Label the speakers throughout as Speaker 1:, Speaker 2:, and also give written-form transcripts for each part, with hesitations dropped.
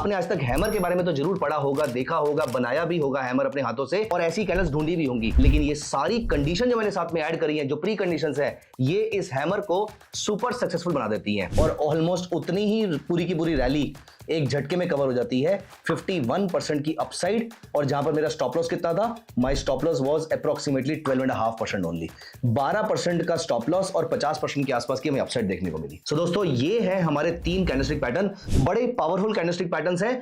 Speaker 1: आपने आज तक हैमर के बारे में तो जरूर पढ़ा होगा, देखा होगा, बनाया भी होगा हैमर अपने हाथों से और ऐसी कैंडल्स ढूंढी भी होंगी, लेकिन ये सारी कंडीशन जो मैंने साथ में ऐड करी है, जो प्री कंडीशंस है, ये इस हैमर को सुपर सक्सेसफुल बना देती हैं और ऑलमोस्ट उतनी ही पूरी की पूरी रैली एक झटके में कवर हो जाती है। 51% की अपसाइड, और जहां पर मेरा स्टॉप लॉस कितना था, my stop loss was approximately 12.5% only. 12% का स्टॉप लॉस और 50% के आसपास की हमें अपसाइड देखने को मिली। सो दोस्तों, ये है हमारे 3 कैंडलस्टिक पैटर्न, बड़े पावरफुल कैंडलस्टिक पैटर्न्स हैं।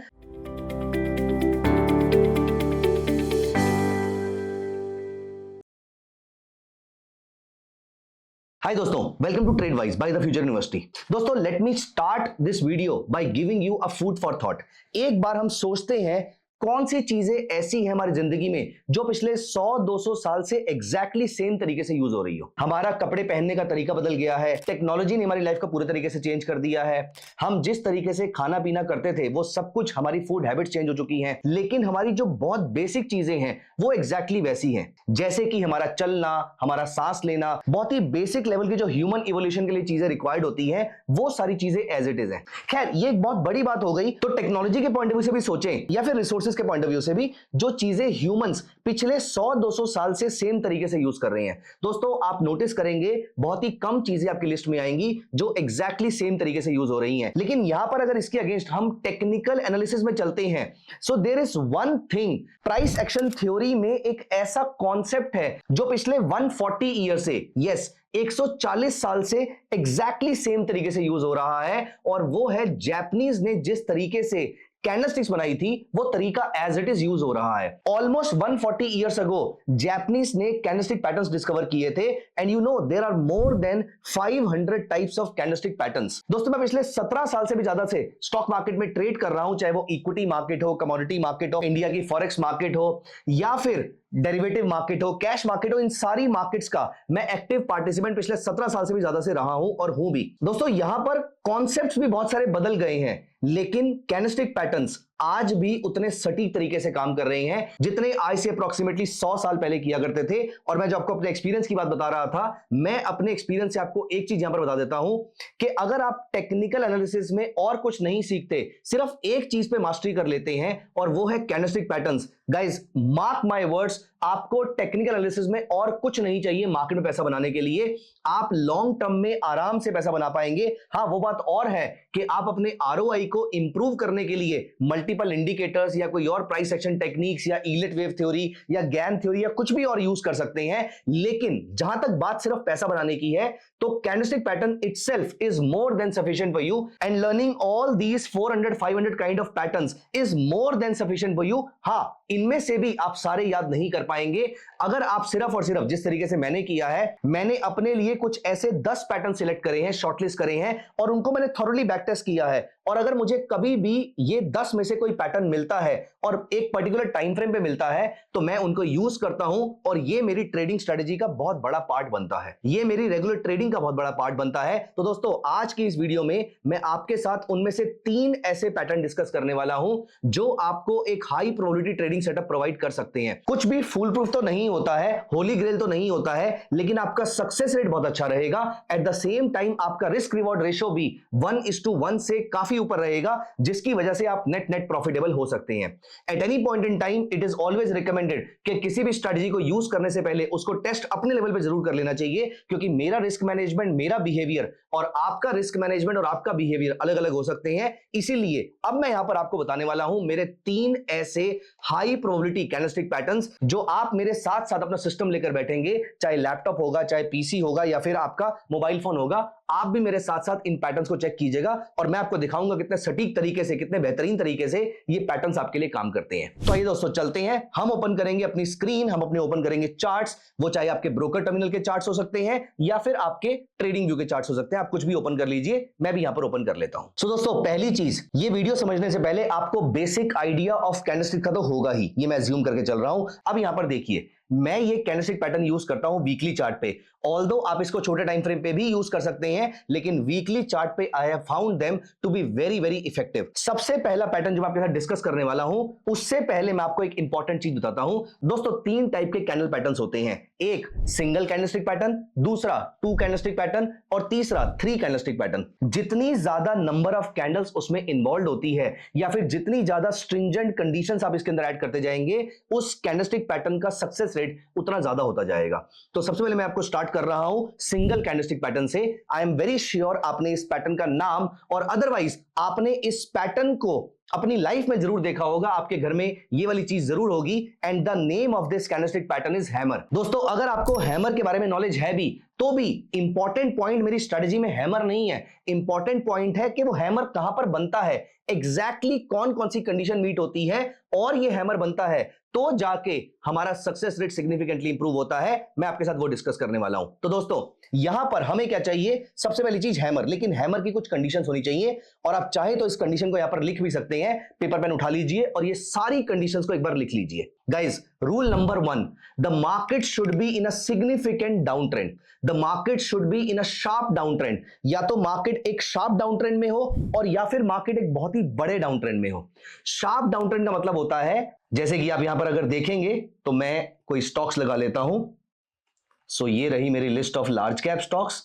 Speaker 1: हाय दोस्तों, welcome to Tradewise by the future university. दोस्तों, let me start this video by giving you a food for thought. एक बार हम सोचते हैं कौन सी चीजें ऐसी हैं हमारी जिंदगी में जो पिछले 100-200 साल से एग्जैक्टली सेम तरीके से यूज हो रही हो। हमारा कपड़े पहनने का तरीका बदल गया है, टेक्नोलॉजी ने हमारी लाइफ को पूरे तरीके से चेंज कर दिया है, हम जिस तरीके से खाना पीना करते थे वो सब कुछ, हमारी फूड हैबिट्स चेंज हो चुकी हैं, लेकिन हमारी जो बहुत बेसिक चीजें हैं वो एग्जैक्टली वैसी हैं। जैसे कि हमारा चलना, हमारा सांस लेना, बहुत ही बेसिक लेवल की जो ह्यूमन इवोल्यूशन के लिए चीजें रिक्वायर्ड होती हैं, वो सारी चीजें एज इट इज है। खैर, ये एक बहुत बड़ी बात हो गई। तो टेक्नोलॉजी के पॉइंट ऑफ व्यू से भी सोचें या फिर रिसोर्सेज के पॉइंट ऑफ व्यू से भी, जो चीजें ह्यूमंस पिछले 100-200 साल से सेम तरीके से यूज कर रहे हैं, दोस्तों आप नोटिस करेंगे बहुत ही कम चीजें आपकी लिस्ट में आएंगी जो एग्जैक्टली सेम तरीके से यूज हो रही हैं। लेकिन यहां पर अगर इसके अगेंस्ट हम टेक्निकल एनालिसिस में चलते हैं, so there is one thing, price action theory में एक ऐसा कॉन्सेप्ट है जो पिछले 140 ईयर से, यस 140 साल से एग्जैक्टली सेम तरीके से यूज हो रहा है, और वो है जापानीज ने जिस तरीके से कैंडलस्टिक्स बनाई थी वो तरीका एज इट इज यूज हो रहा है। ऑलमोस्ट 140 इयर्स अगो जापानीज ने कैंडलस्टिक पैटर्न्स डिस्कवर किए थे, and you know there are more than 500 types of candlestick patterns. दोस्तों, मैं पिछले 17 साल से भी ज्यादा से स्टॉक मार्केट में ट्रेड कर रहा हूं, चाहे वो इक्विटी मार्केट हो, कमोडिटी मार्केट हो, इंडिया की फॉरेक्स मार्केट हो, या फिर डेरिवेटिव मार्केट हो, कैश मार्केट हो, इन सारी मार्केट्स का मैं एक्टिव पार्टिसिपेंट पिछले 17 साल से भी ज्यादा से रहा हूं और हूं भी। दोस्तों, यहां पर कॉन्सेप्ट्स भी बहुत सारे बदल गए हैं, लेकिन कैंडलस्टिक पैटर्न्स आज भी उतने सटीक तरीके से काम कर रहे हैं जितने आज से अप्रोक्सीमेटली 100 साल पहले किया करते थे। और मैं जो आपको अपने एक्सपीरियंस की बात बता रहा था, मैं अपने एक्सपीरियंस से आपको एक चीज यहां पर बता देता हूं कि अगर आप टेक्निकल एनालिसिस में और कुछ नहीं सीखते, सिर्फ एक चीज पे मास्टरी कर लेते हैं और वो है candlestick patterns, guys mark my words, आपको टेक्निकल एनालिसिस में और कुछ नहीं चाहिए मार्केट में पैसा बनाने के लिए। आप लॉन्ग टर्म में आराम से पैसा बना पाएंगे। हाँ, वो बात और है कि आप अपने आरओआई को इंप्रूव करने के लिए मल्टीपल इंडिकेटर्स या कोई और प्राइस एक्शन टेक्निक्स या ईलेट वेव थ्योरी या गैन थ्योरी या कुछ भी और यूज कर सकते हैं, लेकिन जहां तक बात सिर्फ पैसा बनाने की है, तो candlestick pattern itself is more than sufficient for you, and learning all these 400-500 kind of patterns is more than sufficient for you. हाँ, इनमें से भी आप सारे याद नहीं कर पाएंगे अगर आप सिर्फ और सिर्फ जिस तरीके से मैंने किया है, मैंने अपने लिए कुछ ऐसे 10 पैटर्न सिलेक्ट करे हैं, शॉर्टलिस्ट करे हैं, और उनको मैंने थॉरोली बैक टेस्ट किया है। और अगर मुझे कभी भी ये 10 में से कोई पैटर्न मिलता है और एक पर्टिकुलर टाइम फ्रेम पे मिलता है, तो मैं उनको यूज करता हूं, और ये मेरी ट्रेडिंग स्ट्रेटेजी का बहुत बड़ा पार्ट बनता है, ये मेरी रेगुलर ट्रेडिंग का बहुत बड़ा पार्ट बनता है। तो दोस्तों, आज की इस वीडियो में मैं आपके साथ उनमें से 3 ऐसे पैटर्न डिस्कस करने वाला हूं जो आपको एक high probability trading setup provide कर सकते हैं। कुछ भी फुल प्रूफ तो नहीं होता है, होली ग्रेल तो नहीं होता है, लेकिन आपका सक्सेस रेट बहुत अच्छा रहेगा। एट द सेम टाइम आपका रिस्क रिवॉर्ड रेशियो भी 1:1 से काफी ऊपर रहेगा, जिसकी वजह से आप नेट प्रॉफिटेबल हो सकते हैं। At any point in time it is always recommended कि किसी भी स्ट्रेटजी को यूज करने से पहले उसको टेस्ट अपने लेवल पे जरूर कर लेना चाहिए, क्योंकि मेरा रिस्क मैनेजमेंट, मेरा बिहेवियर और आपका रिस्क मैनेजमेंट और आपका बिहेवियर अलग अलग हो सकते हैं। इसीलिए अब मैं यहां पर आपको बताने वाला हूं मेरे 3 ऐसे हाई प्रोबेबिलिटी कैंडलस्टिक पैटर्न्स जो आप मेरे साथ साथ अपना सिस्टम लेकर बैठेंगे, चाहे लैपटॉप होगा, चाहे पीसी होगा, या फिर आपका मोबाइल फोन होगा, आप भी मेरे साथ साथ इन पैटर्न्स को चेक कीजिएगा और मैं आपको दिखाऊंगा कितने सटीक तरीके से, कितने बेहतरीन तरीके से ये पैटर्न्स आपके लिए काम करते हैं। तो आइए दोस्तों, चलते हैं। हम ओपन करेंगे अपनी स्क्रीन, हम अपने ओपन करेंगे चार्ट्स, वो चाहे आपके ब्रोकर टर्मिनल के चार्ट्स हो सकते हैं या फिर आपके ट्रेडिंग व्यू के चार्ट्स हो सकते हैं। आप कुछ भी ओपन कर लीजिए, मैं भी यहां पर ओपन कर लेता हूं। सो दोस्तों, पहली चीज, ये वीडियो समझने से पहले आपको बेसिक आइडिया ऑफ कैंडलस्टिक का तो होगा ही, ये मैं अज्यूम करके चल रहा हूं। अब यहां पर देखिए, मैं ये कैंडलस्टिक पैटर्न यूज करता हूं वीकली चार्ट पे, ऑल्दो आप इसको छोटे टाइम फ्रेम पे भी यूज कर सकते हैं, लेकिन वीकली चार्ट पे I have found them to be very very effective. सबसे पहला पैटर्न जो मैं आपके साथ डिस्कस करने वाला हूं, उससे पहले मैं आपको एक इंपॉर्टेंट चीज बताता हूं। दोस्तों, 3 टाइप के कैंडल पैटर्न्स होते हैं। एक सिंगल कैंडलस्टिक पैटर्न, दूसरा 2 कैंडलस्टिक पैटर्न और तीसरा 3 कैंडलस्टिक पैटर्न। जितनी ज्यादा नंबर ऑफ कैंडल्स उसमें इन्वॉल्व होती है या फिर जितनी ज्यादा स्ट्रिंजेंट कंडीशंस आप इसके अंदर ऐड करते जाएंगे, उस कैंडलस्टिक पैटर्न का सक्सेस रेट उतना ज्यादा होता जाएगा। तो सबसे पहले मैं आपको स्टार्ट कर रहा हूं सिंगल कैंडलस्टिक पैटर्न से। आई एम वेरी श्योर आपने इस पैटर्न का नाम और अदरवाइज आपने इस पैटर्न को अपनी लाइफ में जरूर देखा होगा, आपके घर में ये वाली चीज जरूर होगी। And the name of this candlestick pattern is hammer. दोस्तों अगर आपको हैमर के बारे में नॉलेज है भी तो भी इंपॉर्टेंट पॉइंट मेरी स्ट्रेटजी में हैमर नहीं है, इंपॉर्टेंट पॉइंट है कि वो हैमर कहां पर बनता है, एग्जैक्टली कौन कौन सी कंडीशन मीट होती है और ये हैमर बनता है, तो जाके हमारा सक्सेस रेट सिग्निफिकेंटली इंप्रूव होता है। मैं आपके साथ वो डिस्कस करने वाला हूं। तो दोस्तों यहां पर हमें क्या चाहिए, सबसे पहली चीज हैमर, लेकिन हैमर की कुछ कंडीशंस होनी चाहिए और आप चाहे तो इस कंडीशन को यहां पर लिख भी सकते हैं। पेपर पेन उठा लीजिए और ये सारी कंडीशंस को एक बार लिख लीजिए। Guys rule number 1, the market should be in a significant down trend, the market should be in a sharp down trend. या तो मार्केट एक शार्प डाउन ट्रेंड में हो और या फिर मार्केट एक बहुत ही बड़े डाउन ट्रेंड में हो। शार्प डाउन ट्रेंड का मतलब होता है, जैसे कि आप यहां पर अगर देखेंगे तो मैं कोई स्टॉक्स लगा लेता हूं। सो ये रही मेरी list of large cap stocks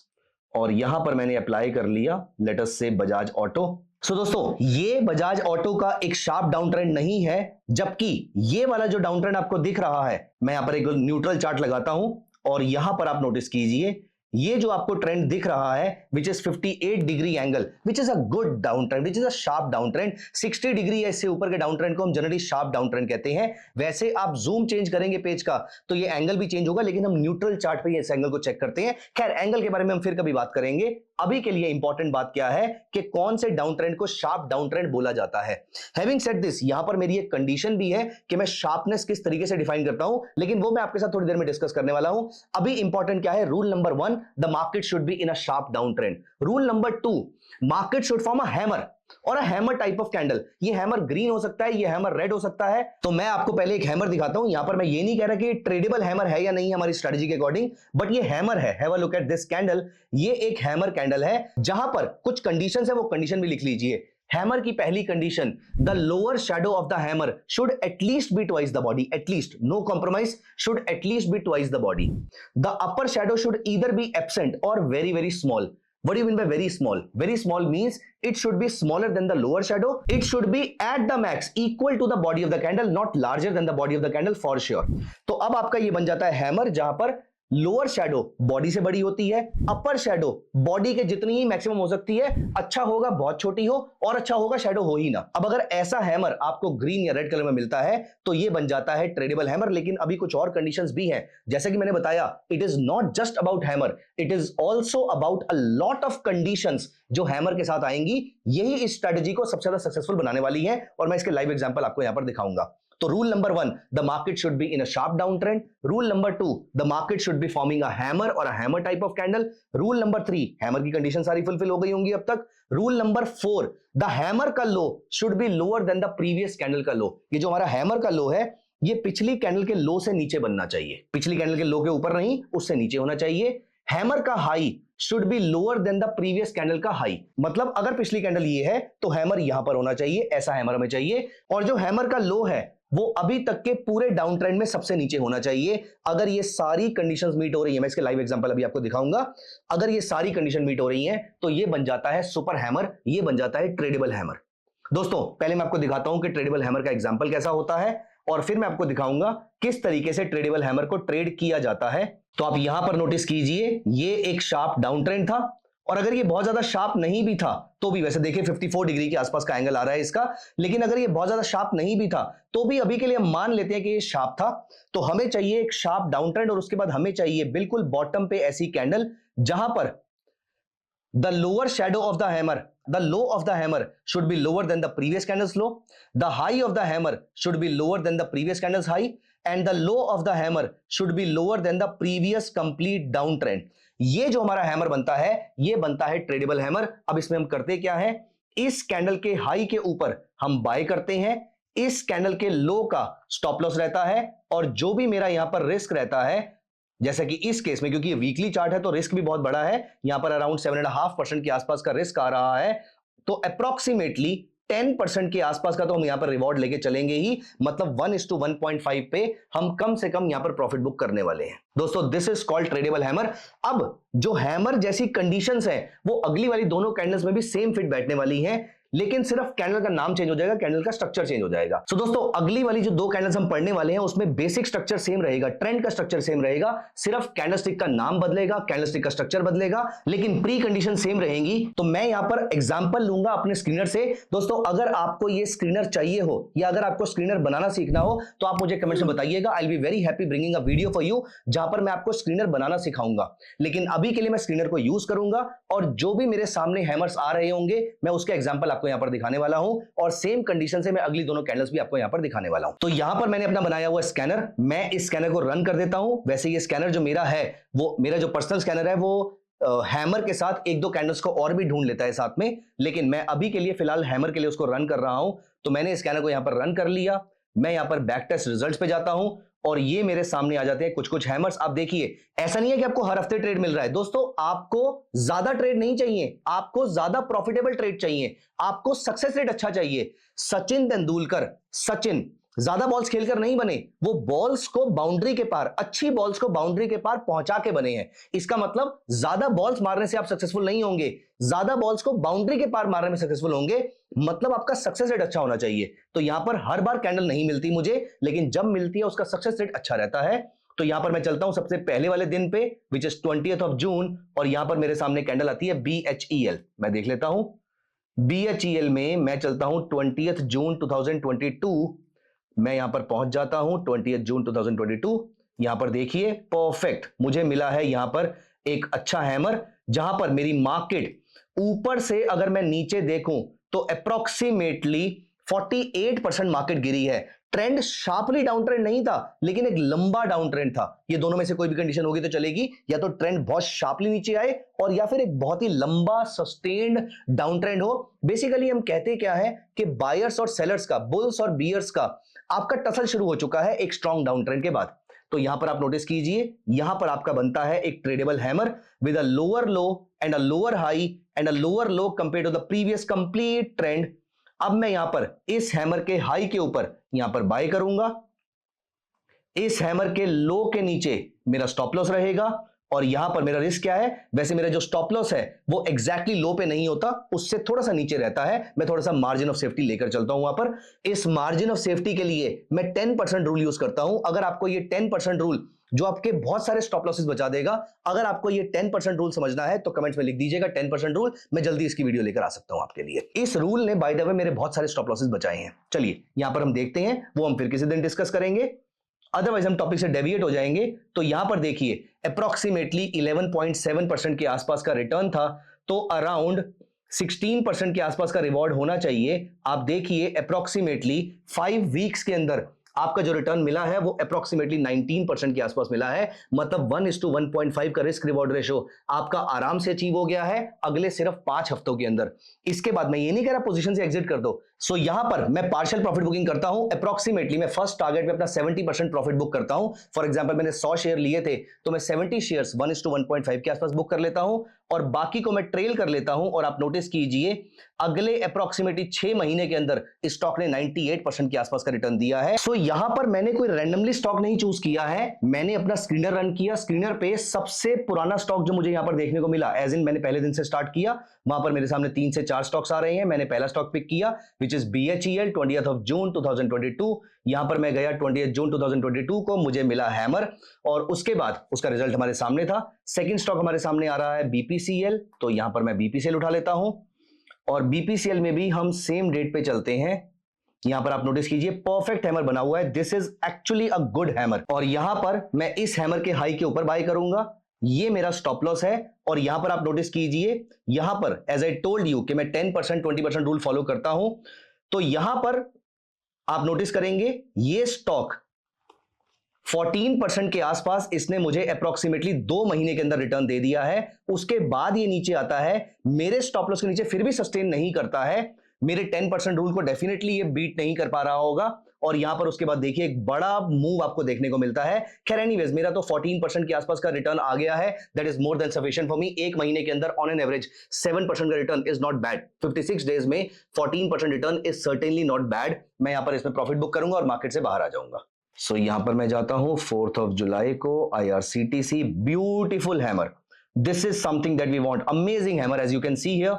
Speaker 1: और यहां पर मैंने अप्लाई कर लिया लेट अस से बजाज ऑटो। सो दोस्तों ये बजाज ऑटो का एक शार्प डाउन ट्रेंड नहीं है, जबकि ये वाला जो डाउन ट्रेंड आपको दिख रहा है, मैं यहां पर एक न्यूट्रल चार्ट लगाता हूं और यहां पर आप नोटिस कीजिए ये जो आपको ट्रेंड दिख रहा है which is 58 degree angle, which is a good down trend, which is a sharp down trend. 60 degree या इससे ऊपर के डाउन ट्रेंड को हम जनरली शार्प डाउन ट्रेंड कहते हैं। वैसे आप जूम चेंज करेंगे पेज का तो ये एंगल भी चेंज होगा, लेकिन हम न्यूट्रल चार्ट पे इस एंगल को चेक करते हैं। खैर एंगल के बारे में हम फिर कभी बात करेंगे। अभी के लिए इंपॉर्टेंट बात क्या है कि कौन से डाउन ट्रेंड को शार्प डाउन ट्रेंड बोला जाता है। हैविंग सेड दिस, यहां पर मेरी एक कंडीशन भी है कि मैं शार्पनेस किस तरीके से डिफाइन करता हूं, लेकिन वो मैं आपके साथ थोड़ी देर में डिस्कस करने वाला हूं। अभी इंपॉर्टेंट क्या है, rule number 1, the market should be in a sharp down trend. Rule number 2, market should form a hammer और a hammer type of candle. ये हैमर ग्रीन हो सकता है, ये हैमर रेड हो सकता है। तो मैं आपको पहले एक हैमर दिखाता हूं। यहां पर मैं ये नहीं कह रहा कि ट्रेडेबल हैमर है या नहीं हमारी स्ट्रेटजी के अकॉर्डिंग, बट ये हैमर है। Have a look at this candle. ये एक हैमर कैंडल है जहां पर कुछ कंडीशंस है, वो कंडीशन भी लिख लीजिए। हैमर की पहली condition, the lower shadow of the hammer should at least be twice the body, at least, no compromise, should at least be twice the body. The upper shadow should either be absent और very very small. What do you mean by very small? Very small means it should be smaller than the lower shadow. It should be at the max equal to the body of the candle, not larger than the body of the candle for sure. तो अब आपका ये बन जाता है hammer, जहां पर lower shadow body से बड़ी होती है, अपर शैडो बॉडी के जितनी ही मैक्सिमम हो सकती है। अच्छा होगा बहुत छोटी हो और अच्छा होगा शैडो हो ही ना। अब अगर ऐसा हैमर आपको ग्रीन या रेड कलर में मिलता है तो ये बन जाता है ट्रेडेबल हैमर। लेकिन अभी कुछ और कंडीशंस भी हैं, जैसे कि मैंने बताया, it is not just about hammer, it is also about a lot of conditions जो हैमर के साथ आएंगी। यही इस स्ट्रेटजी को सबसे ज्यादा सक्सेसफुल बनाने वाली है और मैं इसके लाइव एग्जांपल आपको यहां पर दिखाऊंगा। तो rule number 1, the market should be in a sharp down trend. Rule number 2, the market should be forming a hammer और a hammer type of candle. Rule number 3, hammer की कंडीशन सारी fulfil हो गई होंगी अब तक। रूल नंबर 4, द हैमर का low should be lower than the previous candle का लो। ये जो हमारा हैमर का लो है, ये पिछली कैंडल के लो से नीचे बनना चाहिए, पिछली कैंडल के लो के ऊपर नहीं, उससे नीचे होना चाहिए। हैमर का high should be lower than the previous candle का हाई, मतलब अगर पिछली कैंडल ये है तो हैमर यहां पर होना चाहिए, ऐसा हैमर हमें चाहिए। और जो हैमर का लो है वो अभी तक के पूरे डाउन ट्रेंड में सबसे नीचे होना चाहिए। अगर ये सारी कंडीशंस मीट हो रही है, मैं इसके लाइव एग्जांपल अभी आपको दिखाऊंगा, अगर ये सारी कंडीशन मीट हो रही हैं तो ये बन जाता है सुपर हैमर, ये बन जाता है ट्रेडेबल हैमर। दोस्तों पहले मैं आपको दिखाता हूं कि ट्रेडेबल हैमर का एग्जांपल कैसा होता है और फिर मैं आपको दिखाऊंगा किस तरीके से ट्रेडेबल हैमर को ट्रेड किया जाता है। तो आप यहां पर नोटिस कीजिए, ये एक शार्प डाउन ट्रेंड था और अगर ये बहुत ज्यादा शार्प नहीं भी था तो भी, वैसे देखिए 54 डिग्री के आसपास का एंगल आ रहा है इसका, लेकिन अगर ये बहुत ज्यादा शार्प नहीं भी था तो भी अभी के लिए हम मान लेते हैं कि ये शार्प था। तो हमें चाहिए एक शार्प डाउन ट्रेंड और उसके बाद हमें चाहिए बिल्कुल बॉटम पे ऐसी कैंडल जहां पर the lower shadow of the hammer, the low of the hammer should be lower than the previous candle's low, the high of the hammer should be lower than the previous candle's high, and the low of the hammer should be lower than the previous complete downtrend. ये जो हमारा hammer बनता है ये बनता है tradable hammer. अब इसमें हम करते क्या है, इस कैंडल के हाई के ऊपर हम बाय करते हैं, इस कैंडल के लो का स्टॉप लॉस रहता है और जो भी मेरा यहां पर रिस्क रहता है, जैसा कि इस केस में क्योंकि ये वीकली चार्ट है तो रिस्क भी बहुत बड़ा है, यहां पर अराउंड 7.5% के आसपास का रिस्क आ रहा है। तो अप्रोक्सीमेटली 10% के आसपास का तो हम यहां पर रिवॉर्ड लेके चलेंगे ही, मतलब 1:1.5 पे हम कम से कम यहां पर प्रॉफिट बुक करने वाले हैं। दोस्तों this is called tradable hammer. अब जो हैमर जैसी कंडीशंस हैं वो अगली वाली दोनों कैंडल्स में भी सेम फिट बैठने वाली हैं, लेकिन सिर्फ कैंडल का नाम चेंज हो जाएगा, कैंडल का स्ट्रक्चर चेंज हो जाएगा। सो दोस्तों अगली वाली जो दो कैंडल्स हम पढ़ने वाले हैं उसमें बेसिक स्ट्रक्चर सेम रहेगा, ट्रेंड का स्ट्रक्चर सेम रहेगा, सिर्फ कैंडलस्टिक का नाम बदलेगा, कैंडलस्टिक का स्ट्रक्चर बदलेगा, लेकिन प्री कंडीशन सेम रहेंगी। तो मैं यहां पर एग्जांपल लूंगा अपने स्क्रीनर से। दोस्तों अगर आपको ये स्क्रीनर चाहिए हो या अगर आपको स्क्रीनर बनाना सीखना हो तो आप मुझे कमेंट्स में बताइएगा। I will be very happy bringing a video for you जहां पर मैं आपको स्क्रीनर बनाना सिखाऊंगा। लेकिन अभी के लिए मैं स्क्रीनर को यूज करूंगा और जो भी मेरे सामने हैमर्स आ रहे होंगे मैं उसके एग्जांपल आपको यहां पर दिखाने वाला हूं और सेम कंडीशन से मैं अगली दोनों कैंडल्स भी आपको यहां पर दिखाने वाला हूं। तो यहां पर मैंने अपना बनाया हुआ स्कैनर, मैं इस स्कैनर को रन कर देता हूं। वैसे ये स्कैनर जो मेरा है वो मेरा जो पर्सनल स्कैनर है वो हैमर के साथ एक दो कैंडल्स को और भी ढूंढ लेता है साथ में, लेकिन मैं अभी के लिए फिलहाल हैमर के लिए उसको रन कर रहा हूं। तो मैंने स्कैनर को यहां पर रन कर लिया। मैं यहां पर बैक टेस्ट रिजल्ट्स पे जाता हूं और ये मेरे सामने आ जाते हैं कुछ कुछ हैमर्स। आप देखिए ऐसा नहीं है कि आपको हर हफ्ते ट्रेड मिल रहा है। दोस्तों आपको ज्यादा ट्रेड नहीं चाहिए, आपको ज्यादा प्रॉफिटेबल ट्रेड चाहिए, आपको सक्सेस रेट अच्छा चाहिए। सचिन तेंदुलकर, सचिन ज्यादा बॉल्स खेलकर नहीं बने, वो बॉल्स को बाउंड्री के पार, अच्छी बॉल्स को बाउंड्री के पार पहुंचा के बने हैं। इसका मतलब ज्यादा बॉल्स मारने से आप सक्सेसफुल नहीं होंगे, ज्यादा बॉल्स को बाउंड्री के पार मारने में सक्सेसफुल होंगे, मतलब आपका सक्सेस रेट अच्छा होना चाहिए। तो यहां पर हर बार कैंडल नहीं मिलती मुझे, लेकिन जब मिलती है उसका सक्सेस रेट अच्छा रहता है। तो यहां पर मैं चलता हूं सबसे पहले वाले दिन पे विच इज 20th जून और यहां पर मेरे सामने कैंडल आती है BHEL। मैं देख लेता हूं BHEL में मैं चलता हूं 20th जून 2022। मैं यहां पर पहुंच जाता हूं 20th जून 2022। यहां पर देखिए परफेक्ट मुझे मिला है यहां पर एक अच्छा हैमर, जहां पर मेरी मार्केट ऊपर से अगर मैं नीचे देखूं तो अप्रोक्सीमेटली 48% मार्केट गिरी है। ट्रेंड शार्पली डाउन ट्रेंड नहीं था, लेकिन एक लंबा डाउन ट्रेंड था। ये दोनों में से कोई भी कंडीशन होगी तो चलेगी, या तो ट्रेंड बहुत शार्पली नीचे आए और या फिर एक बहुत ही लंबा सस्टेन्ड डाउन ट्रेंड हो। बेसिकली हम कहते क्या है कि बायर्स और सेलर्स का, बुल्स और बियर्स का आपका टसल शुरू हो चुका है एक स्ट्रॉन्ग डाउन ट्रेंड के बाद। तो यहां पर आप नोटिस कीजिए, यहां पर आपका बनता है एक tradable hammer with a lower low and a lower high and a lower low compare to the previous complete trend. अब मैं यहां पर इस हैमर के हाई के ऊपर यहां पर बाय करूंगा, इस हैमर के लो के नीचे मेरा स्टॉप लॉस रहेगा और यहां पर मेरा रिस्क क्या है, वैसे मेरा जो स्टॉप लॉस है वो एग्जैक्टली लो पे नहीं होता, उससे थोड़ा सा नीचे रहता है। मैं थोड़ा सा मार्जिन ऑफ सेफ्टी लेकर चलता हूं वहां पर। इस मार्जिन ऑफ सेफ्टी के लिए मैं 10% रूल यूज करता हूं। अगर आपको ये 10% रूल जो आपके बहुत सारे स्टॉप लॉसेस बचा देगा, अगर आपको ये 10% रूल समझना है तो कमेंट्स में लिख दीजिएगा 10% रूल। मैं जल्दी इसकी वीडियो लेकर आ सकता हूं आपके लिए। इस रूल ने बाय द वे मेरे बहुत सारे स्टॉप लॉसेस बचाए हैं। चलिए यहां पर हम देखते हैं, वो हम फिर किसी दिन डिस्कस करेंगे, अदरवाइज हम टॉपिक से डेविएट हो जाएंगे। तो यहां पर देखिए अप्रोक्सीमेटली 11.7% के आसपास का रिटर्न था, तो अराउंड 16% के आसपास का रिवॉर्ड होना चाहिए। आप देखिए अप्रोक्सीमेटली 5 वीक्स के अंदर आपका जो रिटर्न मिला है वो अप्रोक्सीमेटली 19% के आसपास मिला है, मतलब 1:1.5 का रिस्क रिवॉर्ड रेशो आपका आराम से अचीव हो गया है अगले सिर्फ 5 हफ्तों के अंदर। इसके बाद मैं ये नहीं कह रहा पोजीशन से एग्जिट कर दो। सो यहां पर मैं पार्शियल प्रॉफिट बुकिंग करता हूं। अप्रोक्सीमेटली मैं फर्स्ट टारगेट पे अपना 70% प्रॉफिट बुक करता हूं। फॉर एग्जांपल मैंने 100 शेयर लिए थे तो मैं 70 शेयर्स 1:1.5 के आसपास बुक कर लेता हूं और बाकी को मैं ट्रेल कर लेता हूं। और आप नोटिस कीजिए अगले अप्रोक्सीमेटली 6 महीने के अंदर स्टॉक ने 98% के आसपास का रिटर्न दिया है। सो यहां पर मैंने कोई रैंडमली स्टॉक नहीं चूज किया है, मैंने अपना स्क्रीनर रन किया। स्क्रीनर पे सबसे पुराना स्टॉक जो मुझे यहां पर देखने को मिला, एज इन मैंने पहले दिन से स्टार्ट किया, वहां पर मेरे सामने 3 से 4 स्टॉक्स आ रहे हैं। मैंने पहला स्टॉक पिक किया विच इज BHEL 20th जून 2022। यहां पर मैं गया 20th जून 2022 को, मुझे मिला हैमर और उसके बाद उसका रिजल्ट हमारे सामने था। सेकंड स्टॉक हमारे सामने आ रहा है BPCL, तो यहां पर मैं BPCL उठा लेता हूं और BPCL में भी हम सेम डेट पे चलते हैं। यहां पर आप नोटिस कीजिए परफेक्ट हैमर बना हुआ है, this is actually a good hammer. और यहां पर मैं इस हैमर के हाई के ऊपर बाय करूंगा, ये मेरा स्टॉप लॉस है। और यहां पर आप नोटिस कीजिए, यहां पर एज आई टोल्ड यू कि मैं 10% 20% रूल फॉलो करता हूं, तो यहां पर आप नोटिस करेंगे ये स्टॉक 14% के आसपास इसने मुझे अप्रोक्सीमेटली 2 महीने के अंदर रिटर्न दे दिया है। उसके बाद ये नीचे आता है, मेरे स्टॉप लॉस के नीचे फिर भी सस्टेन नहीं करता है, मेरे 10% रूल को डेफिनेटली ये बीट नहीं कर पा रहा होगा। और यहां पर उसके बाद देखिए एक बड़ा मूव आपको देखने को मिलता है। खैर एनीवेज मेरा तो 14% के आसपास का रिटर्न आ गया है, that is more than sufficient for me. एक महीने के अंदर ऑन एन एवरेज 7% का return is not bad. 56 days में 14% return is certainly not bad. मैं यहां पर इसमें प्रॉफिट बुक करूंगा और मार्केट से बाहर आ जाऊंगा। सो यहां पर मैं जाता हूं 4 जुलाई को IRCTC, beautiful hammer, this is something that we want, amazing hammer as you can see here.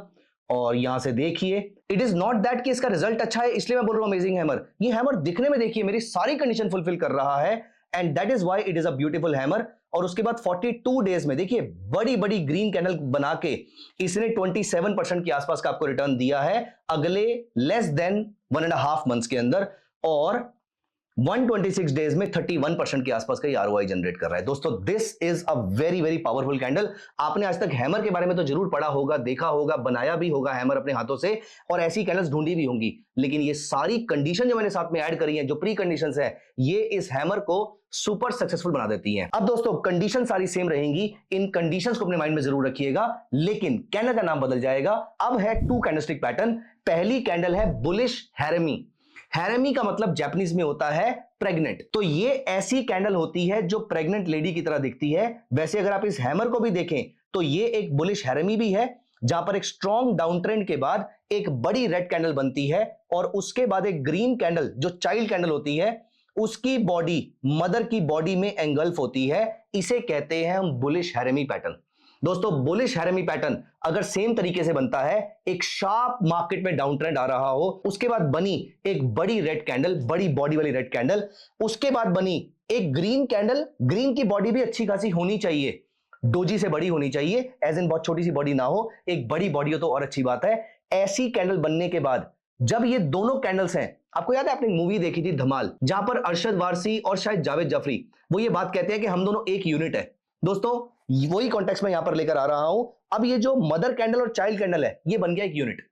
Speaker 1: और यहां से देखिए इट इज नॉट दैट कि इसका रिजल्ट अच्छा है इसलिए मैं बोल रहा हूं अमेजिंग हैमर, ये हैमर दिखने में देखिए मेरी सारी कंडीशन फुलफिल कर रहा है and that is why it is a beautiful hammer. और उसके बाद 42 डेज में देखिए बड़ी बड़ी ग्रीन कैंडल बना के इसने 27% के आसपास का आपको रिटर्न दिया है अगले लेस देन 1.5 मंथ्स के अंदर। और 126 डेज में 31% के आसपास का ROI जनरेट कर रहा है। दोस्तों this is a very very powerful candle. आपने आज तक हैमर के बारे में तो जरूर पढ़ा होगा, देखा होगा, बनाया भी होगा हैमर अपने हाथों से और ऐसी कैंडल्स ढूंढी भी होंगी, लेकिन ये सारी कंडीशन जो मैंने साथ में ऐड करी है, जो प्री कंडीशंस है, ये इस हैमर को सुपर सक्सेसफुल बना देती हैं। अब दोस्तों कंडीशन सारी सेम रहेंगी, इन कंडीशंस को अपने माइंड में जरूर रखिएगा, लेकिन कैंडल का नाम बदल जाएगा। अब है 2 कैंडलस्टिक पैटर्न। पहली कैंडल है बुलिश हैरेमी। हैरेमी का मतलब जापानीज में होता है प्रेग्नेंट। तो ये ऐसी कैंडल होती है जो प्रेग्नेंट लेडी की तरह दिखती है। वैसे अगर आप इस हैमर को भी देखें तो ये एक बुलिश हैरेमी भी है, जहां पर एक स्ट्रॉन्ग डाउन ट्रेंड के बाद एक बड़ी रेड कैंडल बनती है और उसके बाद एक ग्रीन कैंडल जो चाइल्ड कैंडल होती है उसकी बॉडी मदर की बॉडी में एंगल्फ होती है। इसे कहते हैं हम बुलिश हैरेमी पैटर्न। दोस्तों बुलिश हैरेमी पैटर्न अगर सेम तरीके से बनता है, एक शार्प मार्केट में डाउन ट्रेंड आ रहा हो, उसके बाद बनी एक बड़ी रेड कैंडल, बड़ी बॉडी वाली रेड कैंडल, उसके बाद बनी एक ग्रीन कैंडल, ग्रीन की बॉडी भी अच्छी खासी होनी चाहिए, डोजी से बड़ी होनी चाहिए, एज इन बहुत छोटी सी बॉडी ना हो, एक बड़ी बॉडी हो तो और अच्छी बात है। ऐसी कैंडल बनने के बाद जब ये दोनों कैंडल्स हैं, आपको याद है आपने मूवी देखी थी धमाल, जहां पर अरशद वारसी और शायद जावेद जाफरी वो ये बात कहते हैं कि हम दोनों एक यूनिट है। दोस्तों वही कॉन्टेक्स्ट में यहां पर लेकर आ रहा हूं। अब ये जो मदर कैंडल और चाइल्ड कैंडल है, ये बन गया एक यूनिट।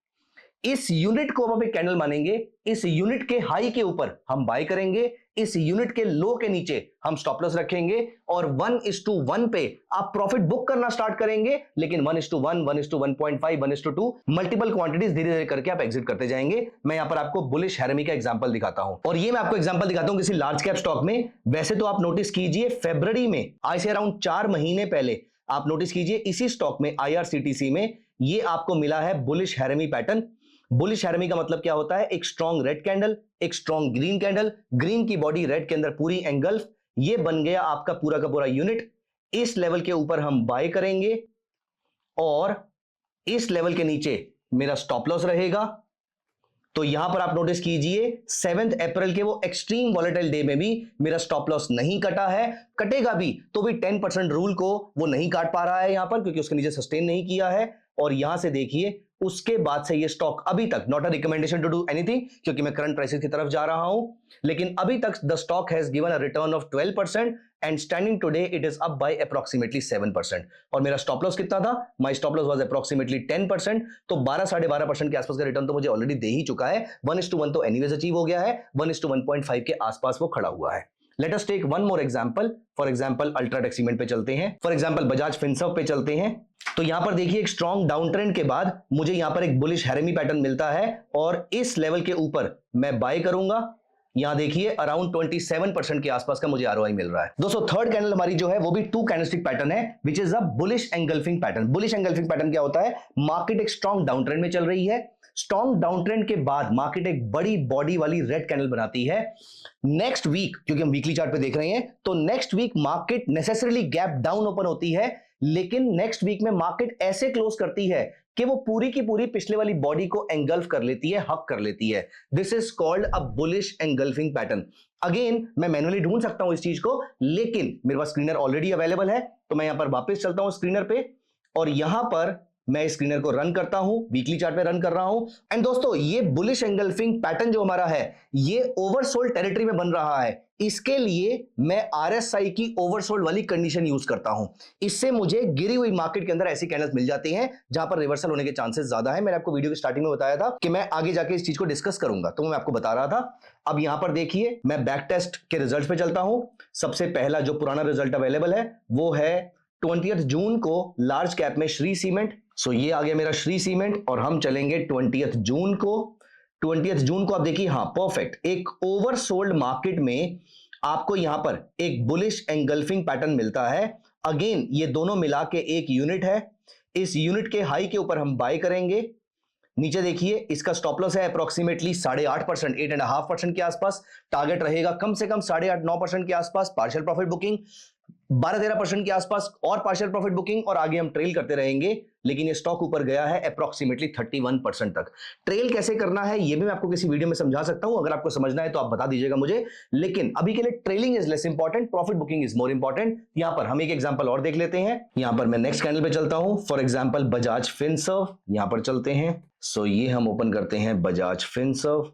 Speaker 1: इस यूनिट को हम एक कैंडल मानेंगे, इस यूनिट के हाई के ऊपर हम बाय करेंगे, इस यूनिट के लो के नीचे हम स्टॉप लॉस रखेंगे और 1:1 पे आप प्रॉफिट बुक करना स्टार्ट करेंगे। लेकिन 1:1, 1:1.5, 1:2 मल्टीपल क्वांटिटीज धीरे धीरे करके आप एग्जिट करते जाएंगे। मैं यहां पर आपको बुलिश हैरेमी का एग्जांपल दिखाता हूं और ये मैं आपको एग्जांपल दिखाता हूं किसी लार्ज कैप स्टॉक में। वैसे तो आप नोटिस कीजिए फरवरी में, आज से अराउंड 4 महीने पहले आप नोटिस कीजिए इसी स्टॉक में IRCTC में ये आपको मिला है बुलिश हैरेमी पैटर्न। बुलिश हैरेमी का मतलब क्या होता है? एक स्ट्रॉन्ग रेड कैंडल, एक स्ट्रॉन्ग ग्रीन कैंडल, ग्रीन की बॉडी रेड के अंदर पूरी एंगल्फ, ये बन गया आपका पूरा का पूरा यूनिट। इस लेवल के ऊपर हम बाय करेंगे और इस लेवल के नीचे मेरा स्टॉप लॉस रहेगा। तो यहां पर आप नोटिस कीजिए 7 अप्रैल के वो एक्सट्रीम वॉलेटाइल डे में भी मेरा स्टॉप लॉस नहीं कटा है, कटेगा भी तो भी 10% रूल को वो नहीं काट पा रहा है यहां पर, क्योंकि उसके नीचे सस्टेन नहीं किया है। और यहां से देखिए उसके बाद से ये स्टॉक अभी तक, not a recommendation to do anything क्योंकि मैं करंट प्राइसेस की तरफ जा रहा हूं, लेकिन अभी तक the stock has given a return of 12% and standing today it is up by approximately 7%। और मेरा स्टॉप लॉस कितना था? My stop loss was approximately 10%, तो 12-12.5% के आसपास का रिटर्न तो मुझे ऑलरेडी दे ही चुका है। 1:1 तो एनीवेज अचीव हो गया है, 1:1.5 के आसपास वो खड़ा हुआ है। Let us take one more example. For example UltraTech cement पे चलते हैं, फॉर एग्जांपल बजाज फिनसर्व पे चलते हैं। तो यहां पर देखिए एक स्ट्रॉन्ग डाउन ट्रेंड के बाद मुझे यहां पर एक बुलिश हैरेमी पैटर्न मिलता है और इस लेवल के ऊपर मैं बाय करूंगा। यहां देखिए अराउंड 27% के आसपास का मुझे ROI मिल रहा है। दोस्तों थर्ड कैंडल हमारी जो है वो भी 2 कैंडलस्टिक पैटर्न है which is a bullish engulfing pattern. Bullish engulfing pattern क्या होता है? मार्केट एक स्ट्रॉन्ग डाउन ट्रेंड में चल रही है, स्ट्रॉन्ग डाउन ट्रेंड के बाद मार्केट एक बड़ी बॉडी वाली रेड कैंडल बनाती है। नेक्स्ट वीक, क्योंकि हम वीकली चार्ट पे देख रहे हैं, तो next week market necessarily gap down open होती है, लेकिन नेक्स्ट वीक में मार्केट ऐसे क्लोज करती है कि वो पूरी की पूरी पिछले वाली बॉडी को एंगल्फ कर लेती है, हक कर लेती है। This is called a bullish engulfing pattern. Again मैं मैन्युअली ढूंढ सकता हूं इस चीज को, लेकिन मेरे पास स्क्रीनर ऑलरेडी अवेलेबल है, तो मैं यहां पर वापस चलता हूं स्क्रीनर पे और यहां पर मैं स्क्रीनर को रन करता हूं, वीकली चार्ट पे रन कर रहा हूं। एंड दोस्तों ये बुलिश एंगल्फिंग पैटर्न जो हमारा है ये ओवरसोल्ड टेरिटरी में बन रहा है। इसके लिए मैं RSI की ओवरसोल्ड वाली कंडीशन यूज करता हूं। इससे मुझे गिरी हुई मार्केट के अंदर ऐसी कैंडल्स मिल जाती हैं जहां पर रिवर्सल होने के चांसेस ज्यादा है। मैंने आपको वीडियो की स्टार्टिंग में बताया था कि मैं आगे जाके इस चीज को डिस्कस करूंगा, तो मैं आपको बता रहा था। अब यहां पर देखिए मैं बैक टेस्ट के रिजल्ट पे चलता हूं। सबसे पहला जो पुराना रिजल्ट अवेलेबल है वो है 20 जून को लार्ज कैप में श्री सीमेंट सो ये आ गया मेरा श्री सीमेंट और हम चलेंगे 20 जून को। 20 जून को आप देखिए, हाँ परफेक्ट, एक ओवरसोल्ड मार्केट में आपको यहां पर एक बुलिश एंगल्फिंग पैटर्न मिलता है। अगेन ये दोनों मिला के एक यूनिट है। इस यूनिट के हाई के ऊपर हम बाय करेंगे। नीचे देखिए, इसका स्टॉप लॉस है अप्रोक्सीमेटली 8.5%, 8.5% के आसपास। टारगेट रहेगा कम से कम 8.5-9% के आसपास। पार्शियल प्रॉफिट बुकिंग 12-13% के आसपास और पार्शियल प्रॉफिट बुकिंग, और आगे हम ट्रेल करते रहेंगे। लेकिन ये स्टॉक ऊपर गया है अप्रोक्सीमेटली 31% तक। ट्रेल कैसे करना है ये भी मैं आपको किसी वीडियो में समझा सकता हूं, अगर आपको समझना है तो आप बता दीजिएगा मुझे। लेकिन अभी के लिए trailing is less important, profit booking is more important. यहां पर हम एक एग्जांपल और देख लेते हैं। यहां पर मैं नेक्स्ट कैंडल पे चलता हूं, फॉर एग्जांपल बजाज फिनसर्व, यहां पर चलते हैं। सो ये हम ओपन करते हैं बजाज फिनसर्व।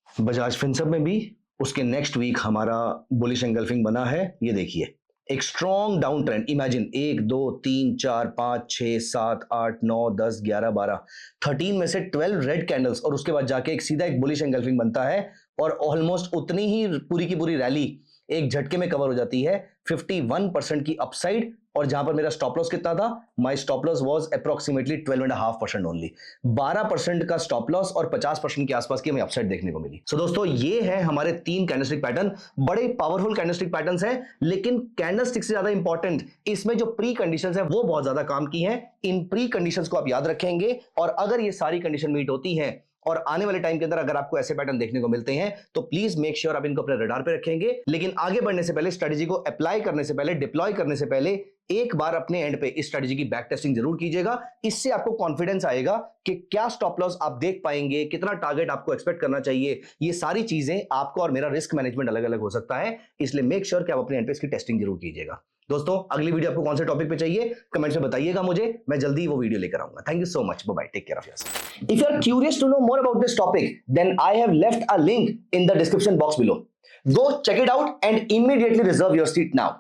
Speaker 1: बजाज फिनसर्व में भी उसके नेक्स्ट वीक हमारा बुलिश एंगल्फिंग बना है। ये देखिए एक स्ट्रॉन्ग डाउन ट्रेंड, इमेजिन 1 2 3 4 5 6 7 8 9 10 11 12 13 में से 12 रेड कैंडल्स, और उसके बाद जाके एक सीधा एक बुलिश एंगल्फिंग बनता है और ऑलमोस्ट उतनी ही पूरी की पूरी रैली एक झटके में कवर हो जाती है। 51% की अपसाइड, और जहां पर मेरा स्टॉप लॉस कितना था, my stop loss was approximately 12.5% only. 12% का स्टॉप लॉस और 50% के आसपास की हमें अपसाइड देखने को मिली। सो दोस्तों ये है हमारे 3 कैंडलस्टिक पैटर्न, बड़े पावरफुल कैंडलस्टिक पैटर्न्स हैं, लेकिन कैंडलस्टिक से ज्यादा इंपॉर्टेंट इसमें जो प्री कंडीशंस है वो बहुत ज्यादा काम की हैं। इन प्री कंडीशंस को आप याद रखेंगे, और अगर ये सारी कंडीशन मीट होती हैं और आने वाले टाइम के अंदर अगर आपको ऐसे पैटर्न देखने को मिलते हैं तो प्लीज मेक श्योर आप इनको अपने रडार पे रखेंगे। लेकिन आगे बढ़ने से पहले, स्ट्रेटजी को अप्लाई करने से पहले, डिप्लॉय करने से पहले एक बार अपने एंड पे इस स्ट्रेटजी की बैक टेस्टिंग जरूर कीजिएगा। इससे आपको कॉन्फिडेंस आएगा कि क्या स्टॉप लॉस आप देख पाएंगे, कितना टारगेट आपको एक्सपेक्ट करना चाहिए। ये सारी चीजें आपको और मेरा रिस्क मैनेजमेंट अलग अलग हो सकता है, इसलिए मेक श्योर कि आप अपने एंड पे इसकी टेस्टिंग जरूर कीजिएगा। दोस्तों अगली वीडियो आपको कौन से टॉपिक पे चाहिए कमेंट्स में बताइएगा मुझे, मैं जल्दी वो वीडियो लेकर आऊंगा। Thank you so much, bye bye, take care of yourself. If you are curious to know more about this topic, then I have left a link in the description box below. Go check it out and immediately reserve your seat now.